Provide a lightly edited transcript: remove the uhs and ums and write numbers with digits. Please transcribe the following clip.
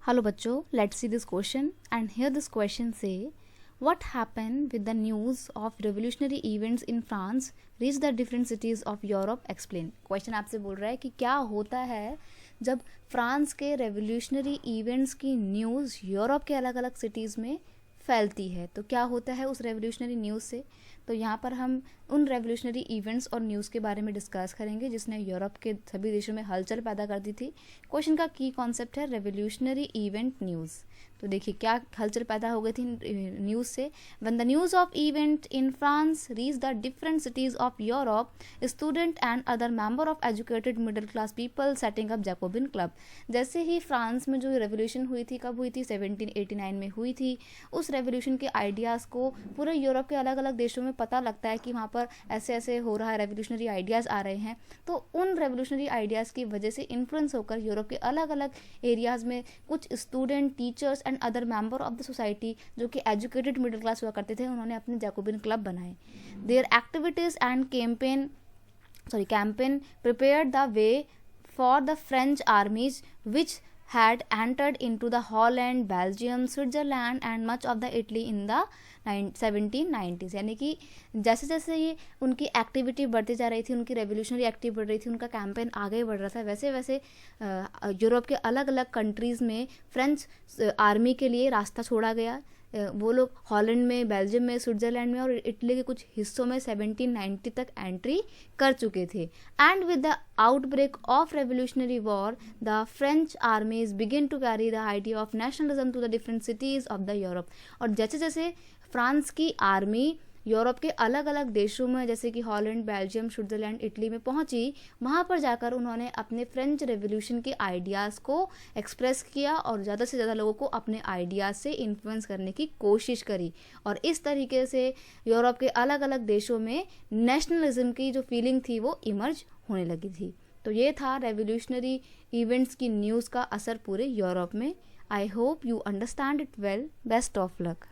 Hello बच्चों, let's see this question and here this question say what happened with the news of revolutionary events in France reach the different cities of Europe explain। Question आपसे बोल रहा है कि क्या होता है जब फ्रांस के रेवोल्यूशनरी इवेंट्स की न्यूज़ यूरोप के अलग अलग सिटीज़ में फैलती है, तो क्या होता है उस रेवोल्यूशनरी न्यूज़ से। तो यहाँ पर हम उन रेवोल्यूशनरी इवेंट्स और न्यूज़ के बारे में डिस्कस करेंगे जिसने यूरोप के सभी देशों में हलचल पैदा कर दी थी। क्वेश्चन का की कॉन्सेप्ट है रेवोल्यूशनरी इवेंट न्यूज़। तो देखिए क्या हलचल पैदा हो गई थी न्यूज़ से। When the news of event in France reach the different cities of Europe, student and other member of educated middle class people setting up Jacobin club. जैसे ही फ्रांस में जो रेवोल्यूशन हुई थी, कब हुई थी, 1789 में हुई थी। उस रेवोल्यूशन के आइडियाज़ को पूरे यूरोप के अलग अलग देशों में पता लगता है कि वहाँ पर ऐसे ऐसे हो रहा है, रेवोल्यूशनरी आइडियाज़ आ रहे हैं। तो उन रेवोल्यूशनरी आइडियाज़ की वजह से इन्फ्लुएंस होकर यूरोप के अलग अलग एरियाज़ में कुछ student, teachers and other member of the society जो कि एजुकेटेड मिडिल क्लास हुआ करते थे, उन्होंने अपने जैकोबिन क्लब बनाए। There activities and campaign prepared the way for the French armies which had entered into the Holland, Belgium, Switzerland and much of the Italy in the 1790s। यानी कि जैसे जैसे ये उनकी एक्टिविटी बढ़ती जा रही थी, उनकी रेवोल्यूशनरी एक्टिविटी बढ़ रही थी, उनका कैंपेन आगे बढ़ रहा था, वैसे वैसे यूरोप के अलग अलग कंट्रीज़ में फ्रेंच आर्मी के लिए रास्ता छोड़ा गया। वो लोग हॉलैंड में, बेल्जियम में, स्विट्ज़रलैंड में और इटली के कुछ हिस्सों में 1790 तक एंट्री कर चुके थे। And with the outbreak of revolutionary war the French armies begin to carry the idea of nationalism to the different cities of the Europe. और जैसे जैसे फ्रांस की आर्मी यूरोप के अलग अलग देशों में जैसे कि हॉलैंड, बेल्जियम, स्विट्ज़रलैंड, इटली में पहुंची, वहां पर जाकर उन्होंने अपने फ्रेंच रेवोल्यूशन के आइडियाज़ को एक्सप्रेस किया और ज़्यादा से ज़्यादा लोगों को अपने आइडियाज़ से इन्फ्लुएंस करने की कोशिश करी। और इस तरीके से यूरोप के अलग अलग देशों में नेशनलिज्म की जो फीलिंग थी वो इमर्ज होने लगी थी। तो ये था रेवोल्यूशनरी इवेंट्स की न्यूज़ का असर पूरे यूरोप में। I hope you understand it well. Best of luck.